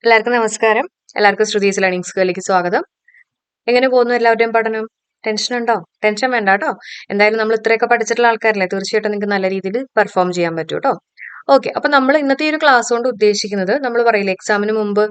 എല്ലാവർക്കും നമസ്കാരം. എല്ലാവർക്കും ശ്രുതീസ് ലേണിംഗ് സ്കൂളിലേക്ക് സ്വാഗതം. എങ്ങനെ പോകുന്നു എല്ലാവരുടെയും പഠനം? ടെൻഷൻ ഉണ്ടോ? ടെൻഷൻ വേണ്ട കേട്ടോ. എന്തായാലും നമ്മൾ ഇത്രയൊക്കെ പഠിച്ചിട്ടുള്ള ആൾക്കാരല്ലേ, തീർച്ചയായിട്ടും നിങ്ങൾക്ക് നല്ല രീതിയിൽ പെർഫോം ചെയ്യാൻ പറ്റും കേട്ടോ. ഓക്കെ, അപ്പൊ നമ്മൾ ഇന്നത്തെ ഈ ഒരു ക്ലാസ് കൊണ്ട് ഉദ്ദേശിക്കുന്നത്, നമ്മൾ പറയില്ലേ എക്സാമിന് മുമ്പ്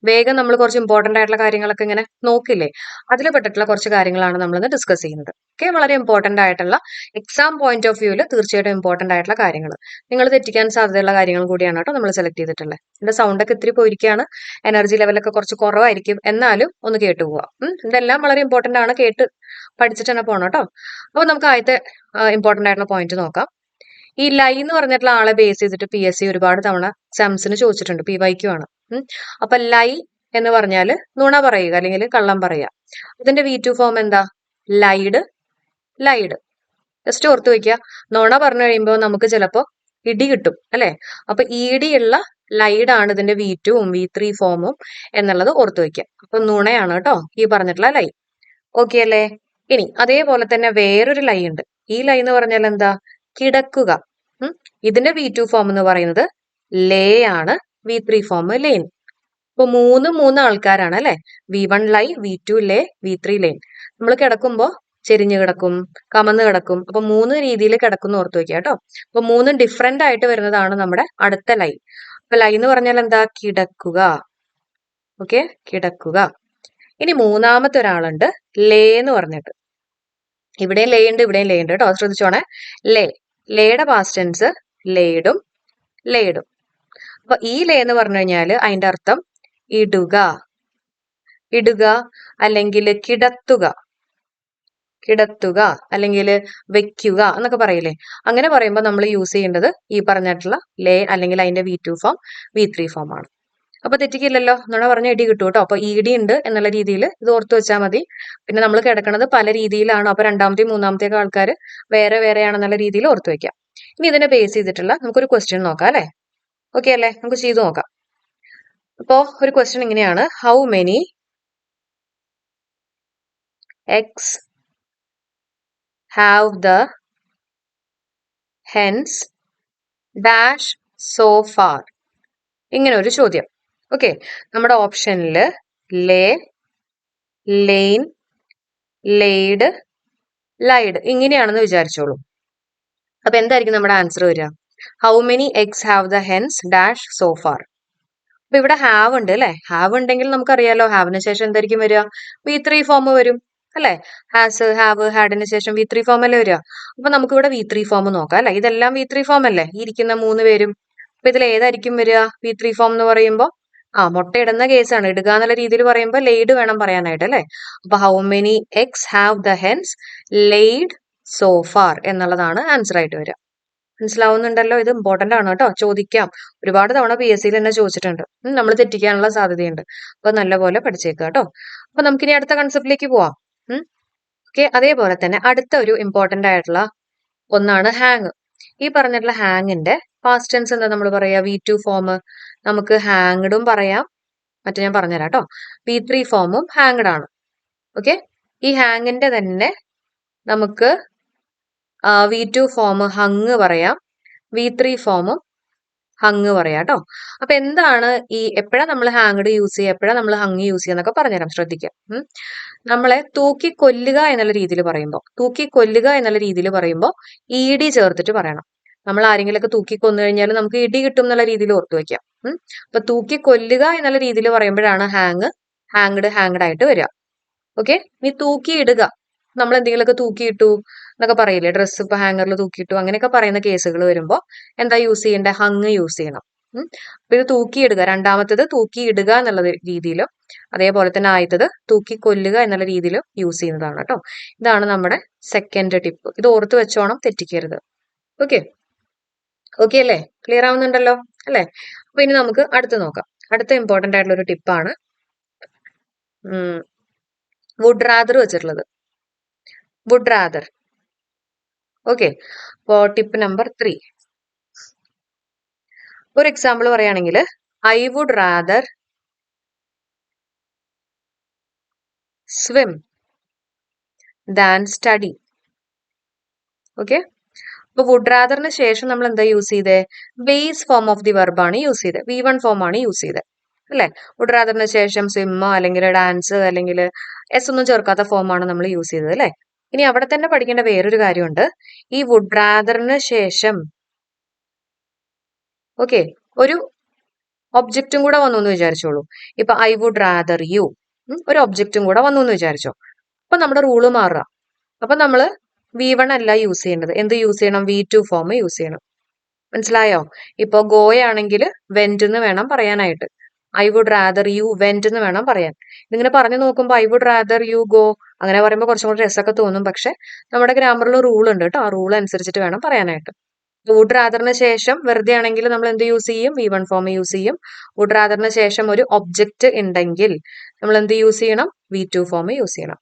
വേഗം നമ്മൾ കുറച്ച് ഇമ്പോർട്ടന്റ് ആയിട്ടുള്ള കാര്യങ്ങളൊക്കെ ഇങ്ങനെ നോക്കില്ലേ, അതിൽ പെട്ടിട്ടുള്ള കുറച്ച് കാര്യങ്ങളാണ് നമ്മളിന്ന് ഡിസ്കസ് ചെയ്യുന്നത്. ഓക്കെ, വളരെ ഇമ്പോർട്ടന്റ് ആയിട്ടുള്ള എക്സാം പോയിന്റ് ഓഫ് വ്യൂവിൽ തീർച്ചയായിട്ടും ഇമ്പോർട്ടന്റ് ആയിട്ടുള്ള കാര്യങ്ങൾ, നിങ്ങൾ തെറ്റിക്കാൻ സാധ്യതയുള്ള കാര്യങ്ങൾ കൂടിയാണ് കേട്ടോ നമ്മൾ സെലക്ട് ചെയ്തിട്ടുള്ളത്. എന്റെ സൗണ്ട് ഒക്കെ ഇത്തിരി പോയിരിക്കുകയാണ്, എനർജി ലെവലൊക്കെ കുറച്ച് കുറവായിരിക്കും, എന്നാലും ഒന്ന് കേട്ടു പോവാം. ഇതെല്ലാം വളരെ ഇമ്പോർട്ടന്റ് ആണ്, കേട്ട് പഠിച്ചിട്ട് തന്നെ പോകണം കേട്ടോ. അപ്പൊ നമുക്ക് ആദ്യത്തെ ഇമ്പോർട്ടന്റ് ആയിട്ടുള്ള പോയിന്റ് നോക്കാം. ഈ ലൈ എന്ന് പറഞ്ഞിട്ടുള്ള ആളെ ബേസ് ചെയ്തിട്ട് PSC ഒരുപാട് തവണ എക്സാംസിന് ചോദിച്ചിട്ടുണ്ട്, PYQ ആണ്. അപ്പൊ ലൈ എന്ന് പറഞ്ഞാല് നുണ പറയുക അല്ലെങ്കിൽ കള്ളം പറയുക. അതിന്റെ V2 ഫോം എന്താ? Laid, laid. ജസ്റ്റ് ഓർത്ത് വെക്കുക, നുണ പറഞ്ഞു കഴിയുമ്പോൾ നമുക്ക് ചിലപ്പോ ഇടി കിട്ടും അല്ലെ. അപ്പൊ ഇടിയുള്ള ലൈഡ് ആണ് ഇതിന്റെ V2ഉം V3 ഫോമും എന്നുള്ളത് ഓർത്ത് വെക്കുക. അപ്പൊ നുണയാണ് കേട്ടോ ഈ പറഞ്ഞിട്ടുള്ള ലൈ. ഓക്കെ അല്ലേ? ഇനി അതേപോലെ തന്നെ വേറൊരു ലൈ ഉണ്ട്. ഈ ലൈ എന്ന് പറഞ്ഞാൽ എന്താ? കിടക്കുക. ഇതിന്റെ V2 ഫോം എന്ന് പറയുന്നത് ലേ ആണ്, V3 ഫോം ലെയിൻ. ഇപ്പൊ മൂന്ന് ആൾക്കാരാണ് അല്ലെ. V1 ലൈ, V2 ലേ, V3 ലെയിൻ. നമ്മൾ കിടക്കുമ്പോ ചെരിഞ്ഞു കിടക്കും, കമന്ന് കിടക്കും. അപ്പൊ 3 രീതിയിൽ കിടക്കുന്ന ഓർത്ത് വെക്കുക കേട്ടോ. അപ്പൊ 3 ഡിഫറെന്റ് ആയിട്ട് വരുന്നതാണ് നമ്മുടെ അടുത്ത ലൈ. അപ്പൊ ലൈ എന്ന് പറഞ്ഞാൽ എന്താ? കിടക്കുക. ഓക്കെ, കിടക്കുക. ഇനി മൂന്നാമത്തെ ഒരാളുണ്ട്, ലേ എന്ന് പറഞ്ഞിട്ട്. ഇവിടെയും ലേ ഉണ്ട്, ഇവിടെയും ലേ ഉണ്ട് കേട്ടോ, ശ്രദ്ധിച്ചോണേ. ലേ, ലേയുടെ പാസ്റ്റ് ടെൻസ് ലേഡും ലേഡും. അപ്പൊ ഈ ലേ എന്ന് പറഞ്ഞു കഴിഞ്ഞാല് അതിന്റെ അർത്ഥം ഇടുക, ഇടുക, അല്ലെങ്കിൽ കിടത്തുക, കിടത്തുക, അല്ലെങ്കിൽ വെക്കുക എന്നൊക്കെ പറയില്ലേ. അങ്ങനെ പറയുമ്പോൾ നമ്മൾ യൂസ് ചെയ്യേണ്ടത് ഈ പറഞ്ഞിട്ടുള്ള ലേ അല്ലെങ്കിൽ അതിന്റെ V2 ഫോം V3 ഫോം ആണ്. അപ്പൊ തെറ്റിക്കില്ലല്ലോ, നുണ പറഞ്ഞ ഇടി കിട്ടും കേട്ടോ. അപ്പൊ ഇടി ഉണ്ട് എന്നുള്ള രീതിയിൽ ഇത് ഓർത്ത് വെച്ചാൽ മതി. പിന്നെ നമ്മൾ കിടക്കുന്നത് പല രീതിയിലാണ്, അപ്പൊ രണ്ടാമത്തെയും മൂന്നാമത്തെയൊക്കെ ആൾക്കാർ വേറെ വേറെയാണെന്നുള്ള രീതിയിൽ ഓർത്ത് വെക്കാം. ഇനി ഇതിനെ ബേസ് ചെയ്തിട്ടുള്ള നമുക്കൊരു ക്വസ്റ്റ്യൻ നോക്കാം അല്ലെ. ഓക്കെ അല്ലേ? നമുക്ക് ചെയ്തു നോക്കാം. അപ്പോ ഒരു ക്വസ്റ്റ്യൻ ഇങ്ങനെയാണ്, how many eggs have the hence dash so far? ഇങ്ങനെ ഒരു ചോദ്യം. ഓക്കെ, നമ്മുടെ ഓപ്ഷനില് ലേ, ലെയിൻ, ലെയ്ഡ്, ലൈഡ് ഇങ്ങനെയാണെന്ന് വിചാരിച്ചോളൂ. അപ്പൊ എന്തായിരിക്കും നമ്മുടെ ആൻസർ വരിക? How many eggs have the hence dash so far. അപ്പൊ ഇവിടെ ഹാവ് ഉണ്ട് അല്ലെ. ഹാവ് ഉണ്ടെങ്കിൽ നമുക്കറിയാലോ, ഹാവിന് ശേഷം എന്തായിരിക്കും വരിക? V3 ഫോം വരും അല്ലെ. ഹാസ്, ഹാവ്, ഹാഡിന് ശേഷം V3 ഫോം അല്ലേ വരിക. അപ്പൊ നമുക്ക് ഇവിടെ V3 ഫോം നോക്കാം അല്ലെ. ഇതെല്ലാം V3 ഫോം അല്ലേ, ഈ ഇരിക്കുന്ന 3 പേരും. അപ്പൊ ഇതിൽ ഏതായിരിക്കും വരിക V3 ഫോം എന്ന് പറയുമ്പോൾ? മുട്ടയിടുന്ന കേസാണ്. ഇടുക എന്നുള്ള രീതിയിൽ പറയുമ്പോൾ ലെയ്ഡ് വേണം പറയാനായിട്ട് അല്ലെ. അപ്പൊ how many eggs have the hence laid so far എന്നുള്ളതാണ് ആൻസർ ആയിട്ട് വരിക. മനസ്സിലാവുന്നുണ്ടല്ലോ? ഇത് ഇമ്പോർട്ടന്റ് ആണ് കേട്ടോ, ചോദിക്കാം. ഒരുപാട് തവണ PSC തന്നെ ചോദിച്ചിട്ടുണ്ട്. നമ്മൾ തെറ്റിക്കാനുള്ള സാധ്യതയുണ്ട്. അപ്പൊ നല്ലപോലെ പഠിച്ചേക്കുക കേട്ടോ. അപ്പൊ നമുക്കിനി അടുത്ത കൺസെപ്റ്റിലേക്ക് പോവാം. ഓക്കെ, അതേപോലെ തന്നെ അടുത്ത ഒരു ഇമ്പോർട്ടന്റ് ആയിട്ടുള്ള ഒന്നാണ് ഹാങ്. ഈ പറഞ്ഞിട്ടുള്ള ഹാങ്ങിന്റെ പാസ്റ്റ് ടെൻസ് എന്താ നമ്മൾ പറയാ? V2 ഫോം നമുക്ക് ഹാങ്ഡും പറയാം, മറ്റേ ഞാൻ പറഞ്ഞുതരാം കേട്ടോ. V3 ഫോമും ഹാങ്ഡ് ആണ്. ഓക്കെ, ഈ ഹാങ്ങിന്റെ തന്നെ നമുക്ക് V2 ഫോം ഹങ് പറയാം, V3 ഫോമും ഹങ് പറയാം കേട്ടോ. അപ്പൊ എന്താണ് ഈ എപ്പോഴാ നമ്മൾ ഹാങ്ഡ് യൂസ് ചെയ്യുക, എപ്പോഴാ നമ്മൾ ഹങ് യൂസ് ചെയ്യുക എന്നൊക്കെ പറഞ്ഞുതരാം, ശ്രദ്ധിക്കാം. നമ്മളെ തൂക്കി കൊല്ലുക എന്നുള്ള രീതിയിൽ പറയുമ്പോൾ, തൂക്കി കൊല്ലുക എന്നുള്ള രീതിയിൽ പറയുമ്പോൾ ED ചേർത്തിട്ട് പറയണം. നമ്മൾ ആരെങ്കിലുമൊക്കെ തൂക്കി കൊന്നു കഴിഞ്ഞാൽ നമുക്ക് ഇടി കിട്ടും എന്നുള്ള രീതിയിൽ ഓർത്തു വെക്കാം. അപ്പൊ തൂക്കി കൊല്ലുക എന്നുള്ള രീതിയിൽ പറയുമ്പോഴാണ് ഹാങ്, ഹാങ്ഡ് ആയിട്ട് വരിക. ഓക്കെ, ഇനി തൂക്കി ഇടുക, നമ്മൾ എന്തെങ്കിലുമൊക്കെ തൂക്കിയിട്ടു എന്നൊക്കെ പറയില്ലേ, ഡ്രസ്സ് ഇപ്പൊ ഹാങ്ങറിൽ തൂക്കിയിട്ടു അങ്ങനെയൊക്കെ പറയുന്ന കേസുകൾ വരുമ്പോൾ എന്താ യൂസ് ചെയ്യേണ്ടത്? ഹങ് യൂസ് ചെയ്യണം. അപ്പൊ ഇത് തൂക്കിയിടുക, രണ്ടാമത്തേത് തൂക്കി ഇടുക എന്നുള്ള രീതിയിലും, അതേപോലെ തന്നെ ആദ്യത്തത് തൂക്കി കൊല്ലുക എന്നുള്ള രീതിയിലും യൂസ് ചെയ്യുന്നതാണ് കേട്ടോ. ഇതാണ് നമ്മുടെ സെക്കൻഡ് ടിപ്പ്. ഇത് ഓർത്ത് വെച്ചോണം, തെറ്റിക്കരുത്. ഓക്കെ, ഓക്കെ അല്ലേ? ക്ലിയർ ആവുന്നുണ്ടല്ലോ അല്ലെ? അപ്പൊ ഇനി നമുക്ക് അടുത്ത് നോക്കാം. അടുത്ത ഇമ്പോർട്ടന്റ് ആയിട്ടുള്ള ഒരു ടിപ്പാണ് വുഡ് റാദർ വെച്ചിട്ടുള്ളത്. Would rather. ഓക്കെ, അപ്പോ ടിപ്പ് നമ്പർ 3. ഒരു എക്സാമ്പിൾ പറയുകയാണെങ്കിൽ, I would rather swim than study. Okay, അപ്പൊ വുഡ് റാദറിന് ശേഷം നമ്മൾ എന്താ യൂസ് ചെയ്തേ? Base form of the verb ആണ് യൂസ് ചെയ്തത്, V1 ഫോം ആണ് യൂസ് ചെയ്തത്. അല്ലെ? വുഡ് റാദറിന് ശേഷം സ്വിമ്മോ അല്ലെങ്കിൽ ഡാൻസ് അല്ലെങ്കിൽ എസ് ഒന്നും ചേർക്കാത്ത ഫോമാണ് നമ്മൾ യൂസ് ചെയ്തത് അല്ലെ? ഇനി അവിടെ തന്നെ പഠിക്കേണ്ട വേറൊരു കാര്യമുണ്ട്. ഈ വുഡ് റാദറിന് ശേഷം ഓക്കെ ഒരു ഒബ്ജക്റ്റും കൂടെ വന്നു എന്ന് വിചാരിച്ചോളൂ. ഇപ്പൊ ഐ വുഡ് റാദർ യു ഒരു ഒബ്ജക്റ്റും കൂടെ വന്നു എന്ന് വിചാരിച്ചോ. അപ്പൊ നമ്മുടെ റൂള് മാറുക. അപ്പൊ നമ്മള് V1 അല്ല യൂസ് ചെയ്യേണ്ടത്. എന്ത് യൂസ് ചെയ്യണം? V2 ഫോം യൂസ് ചെയ്യണം. മനസ്സിലായോ? ഇപ്പൊ ഗോയാണെങ്കിൽ വെന്റ് എന്ന് വേണം പറയാനായിട്ട്. I would rather you went എന്ന് വേണം പറയാൻ. ഇതിങ്ങനെ പറഞ്ഞു നോക്കുമ്പോൾ I would rather you go അങ്ങനെ പറയുമ്പോൾ കുറച്ചും കൂടി രസമൊക്കെ തോന്നും. പക്ഷെ നമ്മുടെ ഗ്രാമറിൽ റൂൾ ഉണ്ട് കേട്ടോ. ആ റൂൾ അനുസരിച്ചിട്ട് വേണം പറയാനായിട്ട്. വുഡ് റാദറിന് ശേഷം വെറുതെ ആണെങ്കിൽ നമ്മൾ എന്ത് യൂസ് ചെയ്യും? V1 ഫോം യൂസ് ചെയ്യും. വുഡ് റാദറിന് ശേഷം ഒരു ഒബ്ജക്റ്റ് ഉണ്ടെങ്കിൽ നമ്മൾ എന്ത് യൂസ് ചെയ്യണം? V2 ഫോം യൂസ് ചെയ്യണം.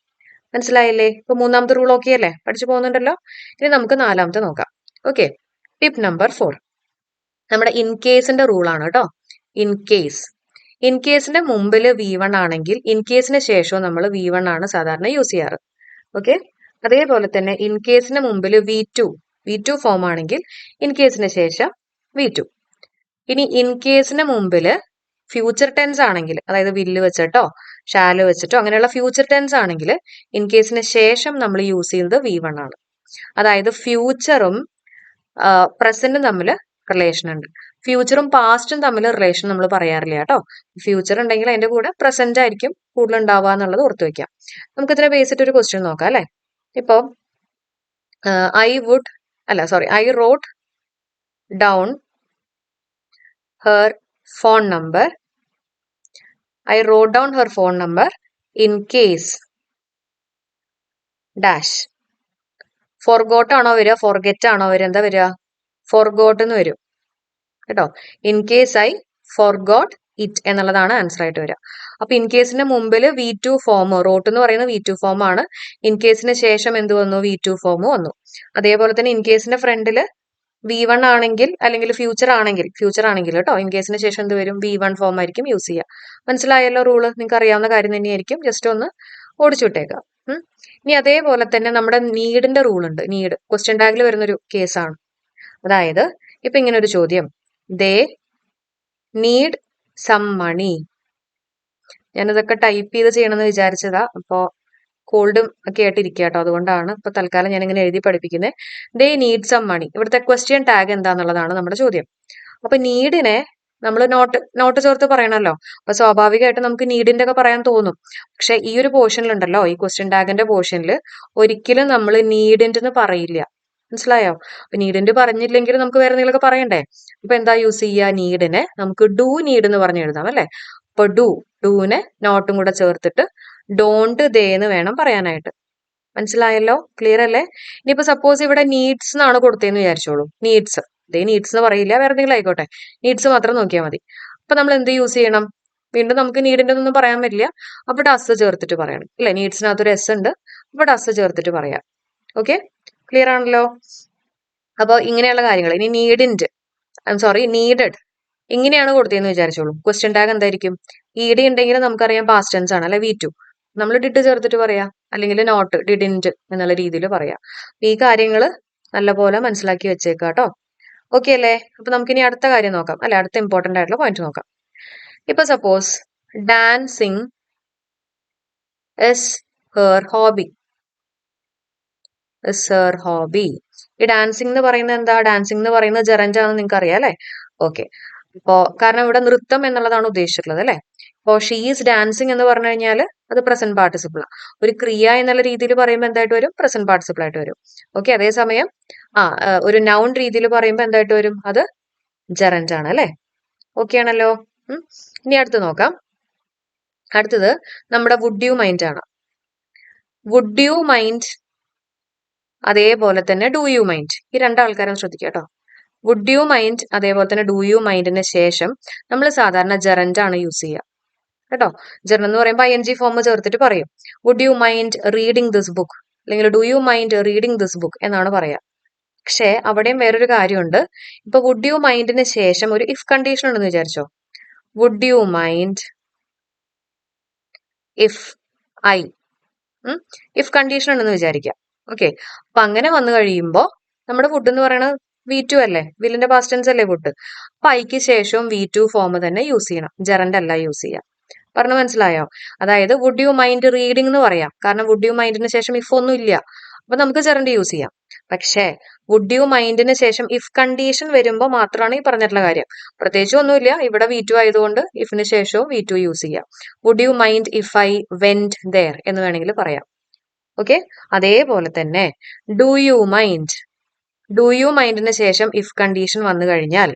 മനസ്സിലായില്ലേ? ഇപ്പൊ മൂന്നാമത്തെ റൂൾ ഓക്കെ അല്ലേ? പഠിച്ചു പോകുന്നുണ്ടല്ലോ. ഇനി നമുക്ക് നാലാമത്തെ നോക്കാം. ഓക്കെ, ടിപ്പ് നമ്പർ 4 നമ്മുടെ ഇൻ കേസിന്റെ റൂളാണ് കേട്ടോ. ഇൻ കേസ് ഇൻ കേസിന്റെ മുമ്പിൽ V1 ആണെങ്കിൽ ഇൻ കേസിന് ശേഷവും നമ്മൾ V1 ആണ് സാധാരണ യൂസ് ചെയ്യാറ്. ഓക്കെ, അതേപോലെ തന്നെ ഇൻ കേസിന് മുമ്പിൽ V2 ഫോം ആണെങ്കിൽ ഇൻ കേസിന് ശേഷം V2. ഇനി ഇൻ കേസിന് മുമ്പിൽ ഫ്യൂച്ചർ ടെൻസ് ആണെങ്കിൽ, അതായത് വില്ല് വെച്ചിട്ടോ ഷാല് വെച്ചിട്ടോ അങ്ങനെയുള്ള ഫ്യൂച്ചർ ടെൻസ് ആണെങ്കിൽ ഇൻ കേസിന് ശേഷം നമ്മൾ യൂസ് ചെയ്യുന്നത് V1 ആണ്. അതായത് ഫ്യൂച്ചറും പ്രസന്റും തമ്മിൽ റിലേഷൻ ഉണ്ട്. ഫ്യൂച്ചറും പാസ്റ്റും തമ്മിൽ റിലേഷൻ നമ്മൾ പറയാറില്ല കേട്ടോ. ഫ്യൂച്ചർ ഉണ്ടെങ്കിൽ അതിന്റെ കൂടെ പ്രസന്റ് ആയിരിക്കും കൂടുതൽ ഉണ്ടാവുക എന്നുള്ളത് ഓർത്ത് വെക്കാം. നമുക്ക് ഇതിനെ ബേസിട്ട് ഒരു ക്വസ്റ്റ്യൻ നോക്കാം അല്ലെ. ഇപ്പൊ I rote down her phone number in case dash. Forgot ആണോ വരിക, ഫോർഗെറ്റ് ആണോ വരിക? എന്താ വരിക? ഫോർഗോട്ട് എന്ന് വരും കേട്ടോ. In case I forgot it എന്നുള്ളതാണ് ആൻസർ ആയിട്ട് വരിക. അപ്പൊ ഇൻ കേസിന്റെ മുമ്പിൽ V2 ഫോം, റോട്ട് എന്ന് പറയുന്ന V2 ഫോം ആണ്. ഇൻ കേസിന് ശേഷം എന്ത് വന്നു? V2 ഫോം വന്നു. അതേപോലെ തന്നെ ഇൻ കേസിന്റെ ഫ്രണ്ടില് V1 ആണെങ്കിൽ അല്ലെങ്കിൽ ഫ്യൂച്ചർ ആണെങ്കിൽ കേട്ടോ ഇൻ കേസിന് ശേഷം എന്ത് വരും? V1 ഫോം ആയിരിക്കും യൂസ് ചെയ്യുക. മനസ്സിലായല്ലോ റൂള്? നിങ്ങൾക്ക് അറിയാവുന്ന കാര്യം തന്നെയായിരിക്കും. ജസ്റ്റ് ഒന്ന് ഓടിച്ചു വിട്ടേക്കാം. ഇനി അതേപോലെ തന്നെ നമ്മുടെ നീഡിന്റെ റൂൾ ഉണ്ട്. നീഡ് ക്വസ്റ്റ്യൻ ടാഗിൽ വരുന്നൊരു കേസാണ്. അതായത് ഇപ്പൊ ഇങ്ങനെ ഒരു ചോദ്യം, ദേ നീഡ് സം മണി. ഞാനിതൊക്കെ ടൈപ്പ് ചെയ്ത് ചെയ്യണമെന്ന് വിചാരിച്ചതാ. അപ്പോ കോൾഡും ഒക്കെ ആയിട്ട് ഇരിക്കുക കേട്ടോ. അതുകൊണ്ടാണ് ഇപ്പൊ തൽക്കാലം ഞാൻ ഇങ്ങനെ എഴുതി പഠിപ്പിക്കുന്നത്. They need some money. ഇവിടുത്തെ ക്വസ്റ്റ്യൻ ടാഗ് എന്താന്നുള്ളതാണ് നമ്മുടെ ചോദ്യം. അപ്പൊ നീഡിനെ നമ്മൾ നോട്ട് ചേർത്ത് പറയണല്ലോ. അപ്പൊ സ്വാഭാവികമായിട്ട് നമുക്ക് നീഡിന്റെ ഒക്കെ പറയാൻ തോന്നും. പക്ഷെ ഈ ഒരു പോർഷനിലുണ്ടല്ലോ, ഈ ക്വസ്റ്റ്യൻ ടാഗിന്റെ പോർഷനിൽ ഒരിക്കലും നമ്മൾ നീഡിന്റെ എന്ന് പറയില്ല. മനസ്സിലായോ? അപ്പൊ നീഡിന്റെ പറഞ്ഞില്ലെങ്കിൽ നമുക്ക് വേറെ എന്തെങ്കിലുമൊക്കെ പറയണ്ടേ? അപ്പൊ എന്താ യൂസ് ചെയ്യുക? നീഡിനെ നമുക്ക് ഡു നീഡ് എന്ന് പറഞ്ഞ് എഴുതാം അല്ലെ. അപ്പൊ ഡൂനെ നോട്ടും കൂടെ ചേർത്തിട്ട് ഡോണ്ട് ദേ എന്ന് വേണം പറയാനായിട്ട്. മനസ്സിലായല്ലോ? ക്ലിയർ അല്ലേ? ഇനിയിപ്പോ സപ്പോസ് ഇവിടെ നീഡ്സ് എന്നാണ് കൊടുത്തതെന്ന് വിചാരിച്ചോളൂ. നീഡ്സ് എന്ന് പറയില്ല, വേറെ എന്തെങ്കിലും ആയിക്കോട്ടെ. നീഡ്സ് മാത്രം നോക്കിയാൽ മതി. അപ്പൊ നമ്മൾ എന്ത് യൂസ് ചെയ്യണം? വീണ്ടും നമുക്ക് നീഡിന്റെ ഒന്നും പറയാൻ പറ്റില്ല. അപ്പൊ ഡസ് ചേർത്തിട്ട് പറയണം അല്ലെ. നീഡ്സിനകത്തൊരു എസ് ഉണ്ട്. അപ്പൊ ഡസ് ചേർത്തിട്ട് പറയാം. ഓക്കെ, ക്ലിയർ ആണല്ലോ? അപ്പൊ ഇങ്ങനെയുള്ള കാര്യങ്ങൾ. ഇനി നീഡഡ് ഇങ്ങനെയാണ് കൊടുത്തതെന്ന് വിചാരിച്ചോളൂ. ക്വസ്റ്റ്യൻ ടാഗ് എന്തായിരിക്കും? ഇഡി ഉണ്ടെങ്കിൽ നമുക്കറിയാം പാസ്റ്റ് ടെൻസ് ആണ് അല്ലെ. V2 നമ്മൾ ഡിഡ് ചേർത്തിട്ട് പറയാം, അല്ലെങ്കിൽ നോട്ട് ഡിഡിന്റ് എന്നുള്ള രീതിയിൽ പറയാം. ഈ കാര്യങ്ങൾ നല്ലപോലെ മനസ്സിലാക്കി വെച്ചേക്കാം കേട്ടോ. ഓക്കെ അല്ലേ? അപ്പൊ നമുക്കിനി അടുത്ത കാര്യം നോക്കാം അല്ലെ. അടുത്ത ഇമ്പോർട്ടന്റ് ആയിട്ടുള്ള പോയിന്റ് നോക്കാം. ഇപ്പൊ suppose dancing is her hobby. ഈ ഡാൻസിങ് എന്ന് പറയുന്നത് എന്താ? ഡാൻസിങ് എന്ന് പറയുന്നത് ജെറൻഡ് ആണെന്ന് നിങ്ങൾക്ക് അറിയാം അല്ലെ. ഓക്കെ, ഇപ്പോ കാരണം ഇവിടെ നൃത്തം എന്നുള്ളതാണ് ഉദ്ദേശിച്ചിട്ടുള്ളത് അല്ലെ. ഇപ്പോ ഷീ ഈസ് ഡാൻസിങ് എന്ന് പറഞ്ഞു കഴിഞ്ഞാൽ അത് പ്രസന്റ് പാർട്ടിസിപ്പിൾ ആണ്. ഒരു ക്രിയ എന്നുള്ള രീതിയിൽ പറയുമ്പോൾ എന്തായിട്ട് വരും? പ്രസന്റ് പാർട്ടിസിപ്പിൾ ആയിട്ട് വരും. ഓക്കെ, അതേസമയം ഒരു നൗൺ രീതിയിൽ പറയുമ്പോൾ എന്തായിട്ട് വരും? അത് ജെറൻഡ് ആണ് അല്ലെ. ഓക്കെ ആണല്ലോ. ഇനി അടുത്ത് നോക്കാം. അടുത്തത് നമ്മുടെ വുഡ് യു മൈൻഡ് ആണ്. വുഡ് യു മൈൻഡ് അതേപോലെ തന്നെ ഡു യു മൈൻഡ്. ഈ രണ്ടാൾക്കാരും ശ്രദ്ധിക്കുക കേട്ടോ. വുഡ് യു മൈൻഡ് അതേപോലെ തന്നെ ഡു യു മൈൻഡിന് ശേഷം നമ്മൾ സാധാരണ ജെറൻഡ് ആണ് യൂസ് ചെയ്യുക കേട്ടോ. ജെറൻഡ് എന്ന് പറയുമ്പോൾ ING ഫോം ചേർത്തിട്ട് പറയും. Would you mind reading this book അല്ലെങ്കിൽ do you mind reading this book എന്നാണ് പറയാ. പക്ഷെ അവിടെയും വേറൊരു കാര്യമുണ്ട്. ഇപ്പൊ വുഡ് യു മൈൻഡിന് ശേഷം ഒരു ഇഫ് കണ്ടീഷൻ ഉണ്ടെന്ന് വിചാരിച്ചോ. Would you mind if I if condition ഉണ്ടെന്ന് വിചാരിക്കാം. ഓക്കെ, അപ്പൊ അങ്ങനെ വന്നു കഴിയുമ്പോൾ നമ്മുടെ വുഡ് എന്ന് പറയുന്നത് V2 അല്ലേ, വില്ലിന്റെ പാസ്റ്റ് ടെൻസ് അല്ലേ വുഡ്. അപ്പൊ ഐക്ക് ശേഷവും V2 ഫോം തന്നെ യൂസ് ചെയ്യണം, ജെറന്റ് അല്ല യൂസ് ചെയ്യാം. പറഞ്ഞു മനസ്സിലായോ? അതായത് വുഡ് യു മൈൻഡ് റീഡിംഗ് എന്ന് പറയാം, കാരണം വുഡ് യു മൈൻഡിന് ശേഷം ഇഫ് ഒന്നും ഇല്ല, അപ്പൊ നമുക്ക് ജെറന്റ് യൂസ് ചെയ്യാം. പക്ഷേ വുഡ് യു മൈൻഡിന് ശേഷം ഇഫ് കണ്ടീഷൻ വരുമ്പോൾ മാത്രമാണ് ഈ പറഞ്ഞിട്ടുള്ള കാര്യം. പ്രത്യേകിച്ച് ഒന്നുമില്ല, ഇവിടെ V2 ആയതുകൊണ്ട് ഇഫിന് ശേഷവും V2 യൂസ് ചെയ്യാം. Would you mind if I went there എന്ന് വേണമെങ്കിൽ പറയാം. ഓക്കെ, അതേപോലെ തന്നെ do you mind, do you മൈൻഡിന് ശേഷം ഇഫ് കണ്ടീഷൻ വന്നു കഴിഞ്ഞാൽ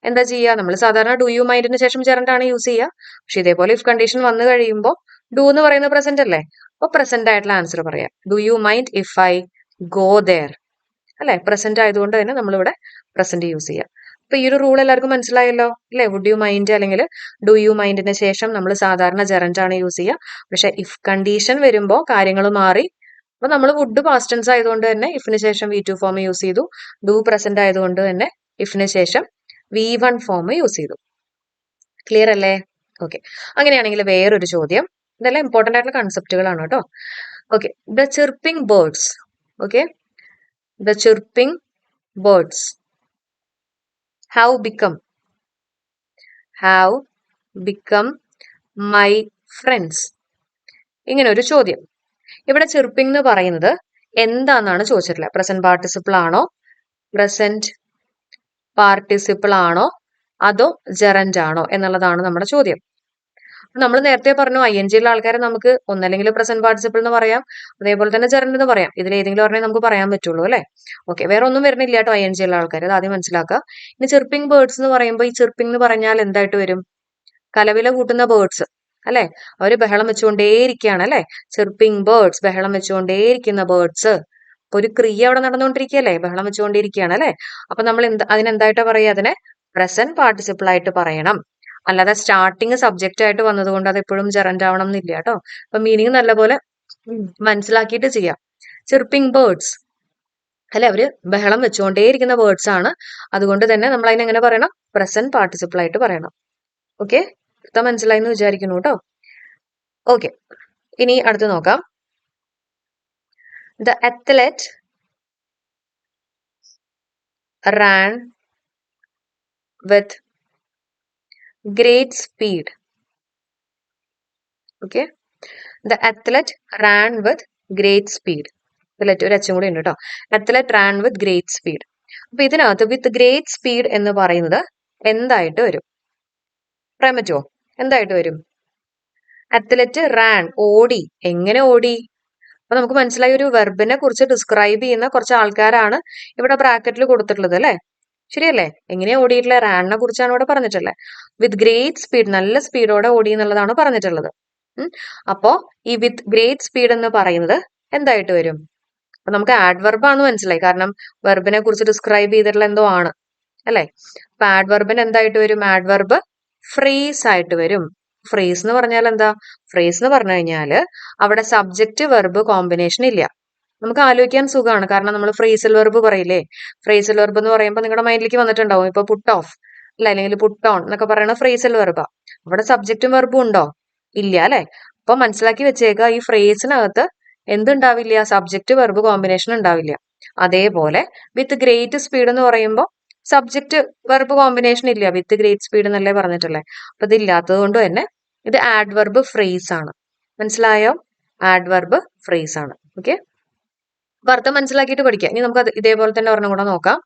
എന്താ ചെയ്യുക? നമ്മൾ സാധാരണ ഡു യു മൈൻഡിന് ശേഷം ജെറന്റ് ആണ് യൂസ് ചെയ്യുക. പക്ഷെ ഇതേപോലെ ഇഫ് കണ്ടീഷൻ വന്നു കഴിയുമ്പോൾ ഡു എന്ന് പറയുന്നത് പ്രസന്റ് അല്ലേ, അപ്പൊ പ്രസന്റ് ആയിട്ടുള്ള ആൻസർ പറയാം. Do you mind if I go there അല്ലെ, പ്രസന്റ് ആയതുകൊണ്ട് തന്നെ നമ്മളിവിടെ പ്രസന്റ് യൂസ് ചെയ്യാം. അപ്പൊ ഈ ഒരു റൂൾ എല്ലാവർക്കും മനസ്സിലായല്ലോ അല്ലെ? വുഡ് യു മൈൻഡ് അല്ലെങ്കിൽ ഡു യു മൈൻഡിന് ശേഷം നമ്മൾ സാധാരണ ജെറന്റ് ആണ് യൂസ് ചെയ്യുക. പക്ഷെ ഇഫ് കണ്ടീഷൻ വരുമ്പോൾ കാര്യങ്ങൾ മാറി. അപ്പൊ നമ്മൾ വുഡ് പാസ്റ്റ് ടെൻസ് ആയതുകൊണ്ട് തന്നെ ഇഫിന് ശേഷം V2 ഫോം യൂസ് ചെയ്തു. ഡു പ്രസന്റ് ആയതുകൊണ്ട് തന്നെ ഇഫിന് ശേഷം V1 ഫോം യൂസ് ചെയ്തു. ക്ലിയർ അല്ലേ? ഓക്കെ, അങ്ങനെയാണെങ്കിൽ വേറൊരു ചോദ്യം. ഇതെല്ലാം ഇമ്പോർട്ടന്റ് ആയിട്ടുള്ള കൺസെപ്റ്റുകളാണ് കേട്ടോ. Okay, the chirping birds, okay, the chirping birds have become my friends. ഇങ്ങനെ ഒരു ചോദ്യം. ഇവിടെ ചിർപ്പിംഗ് എന്ന് പറയുന്നത് എന്താണെന്നാണ് ചോദിച്ചിട്ടുള്ളത്. പ്രസന്റ് പാർട്ടിസിപ്പിൾ ആണോ, പ്രസന്റ് പാർട്ടിസിപ്പിൾ ആണോ, അതോ ജെറന്റ് ആണോ എന്നുള്ളതാണ് നമ്മുടെ ചോദ്യം. നമ്മൾ നേരത്തെ പറഞ്ഞു ING ഉള്ള ആൾക്കാരെ നമുക്ക് ഒന്നല്ലെങ്കിൽ പ്രസന്റ് പാർട്ടിസിപ്പിൾ എന്ന് പറയാം, അതേപോലെ തന്നെ ജെറന്റ് എന്ന് പറയാം. ഇതിൽ ഏതെങ്കിലും ഒരെണ്ണേ നമുക്ക് പറയാൻ പറ്റുള്ളൂ അല്ലെ. ഓക്കെ, വേറെ ഒന്നും വരുന്നില്ല കേട്ടോ ING ഉള്ള ആൾക്കാർ, അത് ആദ്യം മനസ്സിലാക്കുക. ഇനി ചിർപ്പിംഗ് ബേർഡ്സ് എന്ന് പറയുമ്പോൾ ഈ ചിർപ്പിംഗ് എന്ന് പറഞ്ഞാൽ എന്തായിട്ട് വരും? കലവില കൂട്ടുന്ന ബേർഡ്സ് അല്ലെ, അവര് ബഹളം വെച്ചുകൊണ്ടേയിരിക്കുകയാണ് അല്ലെ. ചിർപ്പിംഗ് ബേർഡ്സ്, ബഹളം വെച്ചുകൊണ്ടേയിരിക്കുന്ന ബേർഡ്സ്. അപ്പൊ ഒരു ക്രിയ അവിടെ നടന്നുകൊണ്ടിരിക്കുകയല്ലേ, ബഹളം വെച്ചുകൊണ്ടിരിക്കുകയാണ് അല്ലെ. അപ്പൊ നമ്മൾ അതിനെന്തായിട്ടാ പറയുക? അതിനെ പ്രസന്റ് പാർട്ടിസിപ്പിൾ ആയിട്ട് പറയണം. അല്ലാതെ സ്റ്റാർട്ടിങ് സബ്ജക്റ്റ് ആയിട്ട് വന്നതുകൊണ്ട് അത് എപ്പോഴും ജെറന്റ് ആവണം എന്നില്ല കേട്ടോ. അപ്പൊ മീനിങ് നല്ലപോലെ മനസ്സിലാക്കിയിട്ട് ചെയ്യാം. ചിർപ്പിംഗ് ബേർഡ്സ് അല്ലെ, അവര് ബഹളം വെച്ചുകൊണ്ടേയിരിക്കുന്ന ബേർഡ്സ് ആണ്. അതുകൊണ്ട് തന്നെ നമ്മൾ അതിനെങ്ങനെ പറയണം? പ്രസന്റ് പാർട്ടിസിപ്പിൾ ആയിട്ട് പറയണം. ഓക്കെ, മനസ്സിലായി എന്ന് വിചാരിക്കുന്നു കേട്ടോ. ഓക്കെ, ഇനി അടുത്ത് നോക്കാം. The athlete ran with great speed. Okay, the athlete ran with great speed. ഒരു അച്ചും കൂടി ഉണ്ട് കേട്ടോ. athlete ran with great speed. അപ്പൊ ഇതിനകത്ത് വിത്ത് ഗ്രേറ്റ് സ്പീഡ് എന്ന് പറയുന്നത് എന്തായിട്ട് വരും? പറയാൻ പറ്റുമോ? എന്തായിട്ട് വരും? അത്ലറ്റ് റാൻ, ഓടി. എങ്ങനെ ഓടി? അപ്പൊ നമുക്ക് മനസ്സിലായി, ഒരു വെർബിനെ കുറിച്ച് ഡിസ്ക്രൈബ് ചെയ്യുന്ന കുറച്ച് ആൾക്കാരാണ് ഇവിടെ ബ്രാക്കറ്റിൽ കൊടുത്തിട്ടുള്ളത് അല്ലെ. ശരിയല്ലേ? എങ്ങനെയാ ഓടിയിട്ടുള്ള? റാനിനെ കുറിച്ചാണ് ഇവിടെ പറഞ്ഞിട്ടുള്ളത്. വിത്ത് ഗ്രേറ്റ് സ്പീഡ്, നല്ല സ്പീഡോടെ ഓടി എന്നുള്ളതാണ് പറഞ്ഞിട്ടുള്ളത്. അപ്പോ ഈ വിത്ത് ഗ്രേറ്റ് സ്പീഡ് എന്ന് പറയുന്നത് എന്തായിട്ട് വരും? അപ്പൊ നമുക്ക് ആഡ്വർബ് ആണെന്ന് മനസ്സിലായി, കാരണം വെർബിനെ കുറിച്ച് ഡിസ്ക്രൈബ് ചെയ്തിട്ടുള്ള എന്തോ ആണ് അല്ലെ. അപ്പൊ ആഡ്വർബിന് എന്തായിട്ട് വരും? ആഡ്വർബ് ഫ്രേസ് ആയിട്ട് വരും. ഫ്രേസ് എന്ന് പറഞ്ഞാൽ എന്താ? ഫ്രേസ് എന്ന് പറഞ്ഞു കഴിഞ്ഞാല് അവിടെ സബ്ജക്റ്റ് വെർബ് കോമ്പിനേഷൻ ഇല്ല. നമുക്ക് ആലോചിക്കാൻ സുഖമാണ്, കാരണം നമ്മൾ ഫ്രേസൽ വെർബ് പറയില്ലേ. ഫ്രേസൽ വെർബ് എന്ന് പറയുമ്പോൾ നിങ്ങളുടെ മൈൻഡിലേക്ക് വന്നിട്ടുണ്ടാവും ഇപ്പൊ പുട്ട് ഓഫ് അല്ല, അല്ലെങ്കിൽ പുട്ട് ഓൺ എന്നൊക്കെ പറയുന്ന ഫ്രേസൽ വെർബാ. അവിടെ സബ്ജക്റ്റും വെർബും ഉണ്ടോ? ഇല്ല അല്ലെ. അപ്പൊ മനസ്സിലാക്കി വെച്ചേക്കുക, ഈ ഫ്രേസിനകത്ത് എന്തുണ്ടാവില്ല? സബ്ജക്റ്റ് വെർബ് കോമ്പിനേഷൻ ഉണ്ടാവില്ല. അതേപോലെ വിത്ത് ഗ്രേറ്റ് സ്പീഡ് എന്ന് പറയുമ്പോൾ സബ്ജക്റ്റ് വെർബ് കോമ്പിനേഷൻ ഇല്ല, വിത്ത് ഗ്രേറ്റ് സ്പീഡ് എന്നല്ലേ പറഞ്ഞിട്ടുള്ളേ. അപ്പൊ ഇതില്ലാത്തത് കൊണ്ട് തന്നെ ഇത് ആഡ്വർബ് ഫ്രേസ് ആണ്. മനസ്സിലായോ? ആഡ്വർബ് ഫ്രേസ് ആണ്. ഓക്കെ, അപ്പൊ അർത്ഥം മനസ്സിലാക്കിയിട്ട് പഠിക്കാം. ഇനി നമുക്ക് ഇതേപോലെ തന്നെ ഒരെണ്ണം കൂടെ നോക്കാം.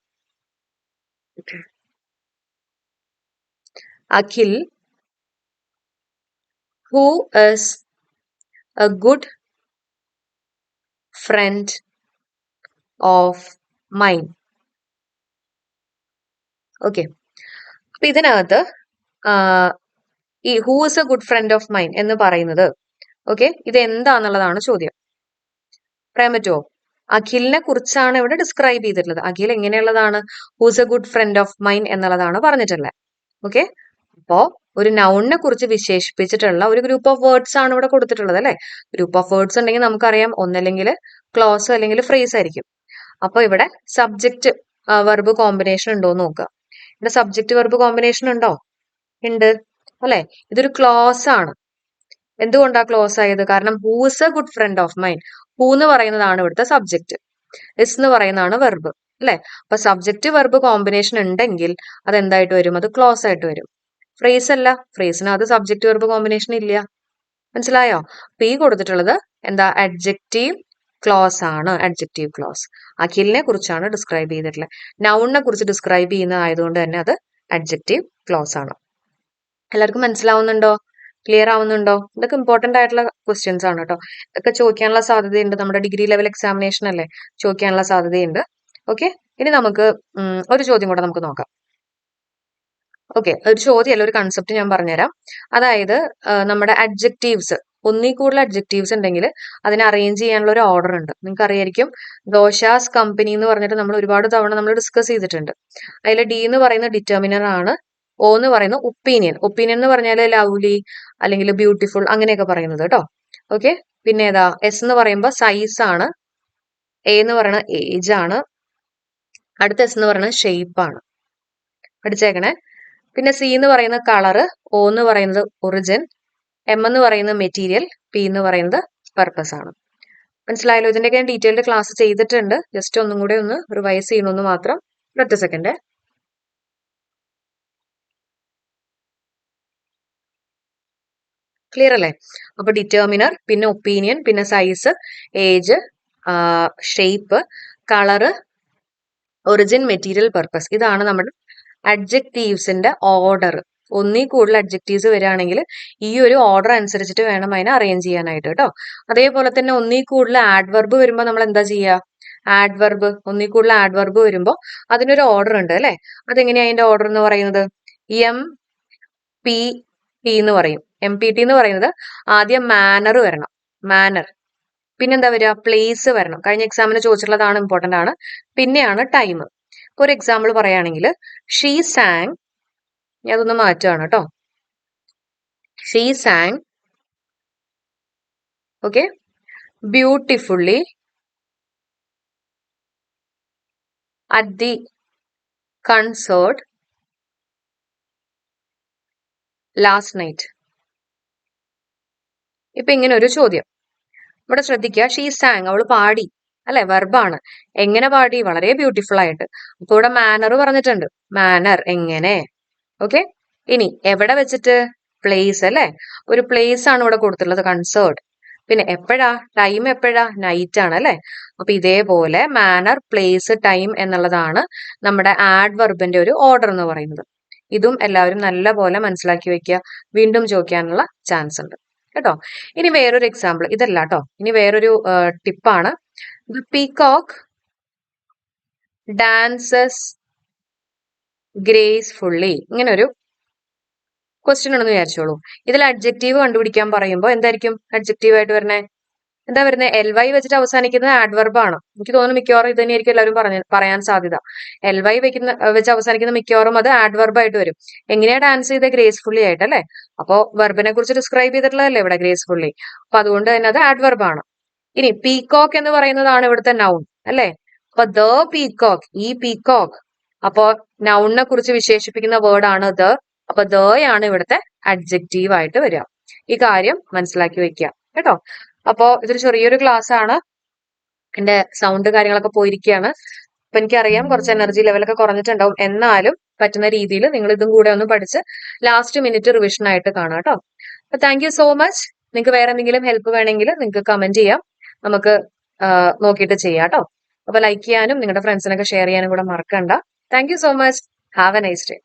Akhil who is a good friend of mine. Okay, അപ്പൊ ഇതിനകത്ത് ഈ who is A good friend of mine എന്ന് പറയുന്നത് ഓക്കെ, ഇത് എന്താന്നുള്ളതാണ് ചോദ്യം. പറയാൻ പറ്റുമോ? അഖിലിനെ കുറിച്ചാണ് ഇവിടെ ഡിസ്ക്രൈബ് ചെയ്തിട്ടുള്ളത്. അഖിൽ എങ്ങനെയുള്ളതാണ്? Who's a good friend of mine എന്നുള്ളതാണ് പറഞ്ഞിട്ടുള്ളത്. ഓക്കെ, അപ്പോ ഒരു നൗണിനെ കുറിച്ച് വിശേഷിപ്പിച്ചിട്ടുള്ള ഒരു ഗ്രൂപ്പ് ഓഫ് വേർഡ്സ് ആണ് ഇവിടെ കൊടുത്തിട്ടുള്ളത് അല്ലെ. ഗ്രൂപ്പ് ഓഫ് വേർഡ്സ് ഉണ്ടെങ്കിൽ നമുക്കറിയാം ഒന്നല്ലെങ്കിൽ ക്ലോസ് അല്ലെങ്കിൽ ഫ്രേസ് ആയിരിക്കും. അപ്പൊ ഇവിടെ സബ്ജക്റ്റ് വെർബ് കോമ്പിനേഷൻ ഉണ്ടോ എന്ന് നോക്കുക. ഇവിടെ സബ്ജക്റ്റ് വെർബ് കോമ്പിനേഷൻ ഉണ്ടോ? ഉണ്ട് അല്ലെ. ഇതൊരു ക്ലോസ് ആണ്. എന്തുകൊണ്ടാ ക്ലോസ് ആയത്? കാരണം whose a good friend of mine, who എന്ന് പറയുന്നതാണ് ഇവിടുത്തെ സബ്ജക്റ്റ്, ഇസ് എന്ന് പറയുന്നതാണ് വെർബ്. അല്ലെ? അപ്പൊ സബ്ജക്റ്റ് വെർബ് കോമ്പിനേഷൻ ഉണ്ടെങ്കിൽ അത് എന്തായിട്ട് വരും? അത് ക്ലോസ് ആയിട്ട് വരും. ഫ്രേസ് അല്ല, ഫ്രേസിന് അത് സബ്ജക്റ്റ് വെർബ് കോമ്പിനേഷൻ ഇല്ല. മനസ്സിലായോ? അപ്പൊ ഈ കൊടുത്തിട്ടുള്ളത് എന്താ? അഡ്ജക്റ്റീവ് ക്ലോസ് ആണ്. അഡ്ജക്റ്റീവ് ക്ലോസ് അഖിലിനെ കുറിച്ചാണ് ഡിസ്ക്രൈബ് ചെയ്തിട്ടുള്ളത്. നൗണിനെ കുറിച്ച് ഡിസ്ക്രൈബ് ചെയ്യുന്നതായതുകൊണ്ട് തന്നെ അത് അഡ്ജക്റ്റീവ് ക്ലോസ് ആണ്. എല്ലാവർക്കും മനസ്സിലാവുന്നുണ്ടോ? ക്ലിയർ ആവുന്നുണ്ടോ? ഇതൊക്കെ ഇമ്പോർട്ടന്റ് ആയിട്ടുള്ള ക്വസ്റ്റ്യൻസ് ആണ് കേട്ടോ. ഇതൊക്കെ ചോദിക്കാനുള്ള സാധ്യതയുണ്ട്. നമ്മുടെ ഡിഗ്രി ലെവൽ എക്സാമിനേഷൻ അല്ലേ, ചോദിക്കാനുള്ള സാധ്യതയുണ്ട്. ഓക്കെ, ഇനി നമുക്ക് ഒരു ചോദ്യം കൂടെ നമുക്ക് നോക്കാം. ഓക്കെ, ഒരു ചോദ്യമല്ല, ഒരു കൺസെപ്റ്റ് ഞാൻ പറഞ്ഞുതരാം. അതായത് നമ്മുടെ അഡ്ജക്റ്റീവ്സ്, ഒന്നിൽ കൂടുതൽ അഡ്ജക്റ്റീവ്സ് ഉണ്ടെങ്കിൽ അതിനെ അറേഞ്ച് ചെയ്യാനുള്ള ഒരു ഓർഡർ ഉണ്ട്. നിങ്ങൾക്ക് അറിയായിരിക്കും, ദോശാസ് കമ്പനി എന്ന് പറഞ്ഞിട്ട് നമ്മൾ ഒരുപാട് തവണ നമ്മൾ ഡിസ്കസ് ചെയ്തിട്ടുണ്ട്. അതിൽ ഡി എന്ന് പറയുന്ന ഡിറ്റർമിനർ ആണ്. ഒ എന്ന് പറയുന്ന ഒപ്പീനിയൻ. ഒപ്പീനിയൻ എന്ന് പറഞ്ഞാൽ ലവ്ലി അല്ലെങ്കിൽ ബ്യൂട്ടിഫുൾ അങ്ങനെയൊക്കെ പറയുന്നത് കേട്ടോ. ഓക്കെ, പിന്നെ ഏതാ? എസ് എന്ന് പറയുമ്പോൾ സൈസ് ആണ്. എ എന്ന് പറയുന്നത് ഏജ് ആണ്. അടുത്ത എസ് എന്ന് പറയുന്നത് ഷേപ്പ് ആണ്. പഠിച്ചേക്കണേ. പിന്നെ സി എന്ന് പറയുന്ന കളറ്, ഒ എന്ന് പറയുന്നത് ഒറിജിൻ, എം എന്ന് പറയുന്നത് മെറ്റീരിയൽ, പി എന്ന് പറയുന്നത് പർപ്പസ് ആണ്. മനസ്സിലായല്ലോ? ഇതിന്റെയൊക്കെ ഞാൻ ഡീറ്റെയിൽഡ് ക്ലാസ് ചെയ്തിട്ടുണ്ട്. ജസ്റ്റ് ഒന്നും കൂടെ ഒന്ന് റിവൈസ് ചെയ്യണമെന്ന് മാത്രം. ഒറ്റ സെക്കൻഡ്. ക്ലിയർ അല്ലേ? അപ്പൊ ഡിറ്റർമിനർ, പിന്നെ ഒപ്പീനിയൻ, പിന്നെ size, age, shape, colour, origin, material, purpose. ഇതാണ് നമ്മുടെ അഡ്ജക്റ്റീവ്സിന്റെ ഓർഡർ. ഒന്നിൽ കൂടുതൽ അഡ്ജക്റ്റീവ്സ് വരികയാണെങ്കിൽ ഈ ഒരു ഓർഡർ അനുസരിച്ചിട്ട് വേണം അതിനെ അറേഞ്ച് ചെയ്യാനായിട്ട് കേട്ടോ. അതേപോലെ തന്നെ ഒന്നിൽ കൂടുതൽ ആഡ്വർബ് വരുമ്പോൾ നമ്മൾ എന്താ ചെയ്യുക? ആഡ്വർബ്, ഒന്നിൽ കൂടുതൽ ആഡ്വർബ് വരുമ്പോൾ അതിനൊരു ഓർഡർ ഉണ്ട് അല്ലെ? അതെങ്ങനെയാ അതിന്റെ ഓർഡർ എന്ന് പറയുന്നത്? എം പി ടി എന്ന് പറയും. എം പി ടി എന്ന് പറയുന്നത് ആദ്യം മാനർ വരണം. മാനർ. പിന്നെന്താ വരിക? പ്ലേസ് വരണം. കഴിഞ്ഞ എക്സാമിന് ചോദിച്ചിട്ടുള്ളതാണ്, ഇമ്പോർട്ടന്റ് ആണ്. പിന്നെയാണ് ടൈം. ഒരു എക്സാമ്പിൾ പറയുകയാണെങ്കിൽ ഷീ സാങ്, ഞാൻ അതൊന്ന് മാറ്റുകയാണ് കേട്ടോ. She San, okay, beautifully at the concert last night. ഇപ്പൊ ഇങ്ങനെ ഒരു ചോദ്യം ഇവിടെ ശ്രദ്ധിക്കുക. ഷീ സാങ്, അവൾ പാടി അല്ലെ? വെർബാണ്. എങ്ങനെ പാടി? വളരെ ബ്യൂട്ടിഫുൾ ആയിട്ട്. അപ്പൊ ഇവിടെ മാനർ പറഞ്ഞിട്ടുണ്ട്. മാനർ എങ്ങനെ? ഓക്കെ, ഇനി എവിടെ വെച്ചിട്ട്? പ്ലേസ് അല്ലെ? ഒരു പ്ലേസ് ആണ് ഇവിടെ കൊടുത്തിട്ടുള്ളത്, കൺസേർട്ട്. പിന്നെ എപ്പോഴാ? ടൈം എപ്പോഴാ? നൈറ്റ് ആണ് അല്ലെ? അപ്പൊ ഇതേപോലെ മാനർ, പ്ലേസ്, ടൈം എന്നുള്ളതാണ് നമ്മുടെ ആഡ്വർബിന്റെ ഒരു ഓർഡർ എന്ന് പറയുന്നത്. ഇതും എല്ലാവരും നല്ല പോലെ മനസ്സിലാക്കി വെക്കുക. വീണ്ടും ചോദിക്കാനുള്ള ചാൻസ് ഉണ്ട് കേട്ടോ. ഇനി വേറൊരു എക്സാമ്പിൾ, ഇതല്ല കേട്ടോ, ഇനി വേറൊരു ടിപ്പാണ്. The peacock dances gracefully. ഇങ്ങനെ ഒരു ക്വസ്റ്റ്യൻ ഉണ്ടെന്ന് വിചാരിച്ചോളൂ. ഇതിൽ അഡ്ജക്റ്റീവ് കണ്ടുപിടിക്കാൻ പറയുമ്പോൾ എന്തായിരിക്കും അഡ്ജക്റ്റീവ് ആയിട്ട് വരണേ? എന്താ വരുന്നത്? എൽ വൈ വെച്ചിട്ട് അവസാനിക്കുന്നത് ആഡ്വർബ് ആണ്. എനിക്ക് തോന്നുന്നു മിക്കവാറും ഇത് തന്നെയായിരിക്കും എല്ലാവരും പറയാൻ സാധ്യത. എൽ വൈ വെച്ച് അവസാനിക്കുന്ന മിക്കവാറും അത് ആഡ്വർബ് ആയിട്ട് വരും. എങ്ങനെയാ ഡാൻസ് ചെയ്ത്? ഗ്രേസ്ഫുള്ളി ആയിട്ട് അല്ലെ? അപ്പോ വെർബിനെ കുറിച്ച് ഡിസ്ക്രൈബ് ചെയ്തിട്ടുള്ളതല്ലേ ഇവിടെ ഗ്രേസ്ഫുള്ളി. അപ്പൊ അതുകൊണ്ട് തന്നെ അത് ആഡ്വർബ് ആണ്. ഇനി പീകോക്ക് എന്ന് പറയുന്നതാണ് ഇവിടുത്തെ നൗൺ അല്ലെ? അപ്പൊ ദ പീകോക്ക്, ഈ പീകോക്ക്. അപ്പോ നൗണിനെ കുറിച്ച് വിശേഷിപ്പിക്കുന്ന വേർഡ് ആണ് ദ. അപ്പൊ ദ ആണ് ഇവിടുത്തെ അഡ്ജക്റ്റീവ് ആയിട്ട് വരിക. ഈ കാര്യം മനസ്സിലാക്കി വെക്കുക കേട്ടോ. അപ്പോ ഇതൊരു ചെറിയൊരു ക്ലാസ് ആണ്. എന്റെ സൗണ്ട് കാര്യങ്ങളൊക്കെ പോയിരിക്കുകയാണ്. അപ്പൊ എനിക്കറിയാം കുറച്ച് എനർജി ലെവലൊക്കെ കുറഞ്ഞിട്ടുണ്ടാവും. എന്നാലും പറ്റുന്ന രീതിയിൽ നിങ്ങൾ ഇതും കൂടെ ഒന്ന് പഠിച്ച് ലാസ്റ്റ് മിനിറ്റ് റിവിഷൻ ആയിട്ട് കാണാം കേട്ടോ. അപ്പൊ താങ്ക് യു സോ മച്ച്. നിങ്ങൾക്ക് വേറെ എന്തെങ്കിലും ഹെൽപ്പ് വേണമെങ്കിൽ നിങ്ങൾക്ക് കമന്റ് ചെയ്യാം. നമുക്ക് നോക്കിയിട്ട് ചെയ്യാം കേട്ടോ. അപ്പൊ ലൈക്ക് ചെയ്യാനും നിങ്ങളുടെ ഫ്രണ്ട്സിനൊക്കെ ഷെയർ ചെയ്യാനും കൂടെ മറക്കണ്ട. Thank you so much. Have A nice day.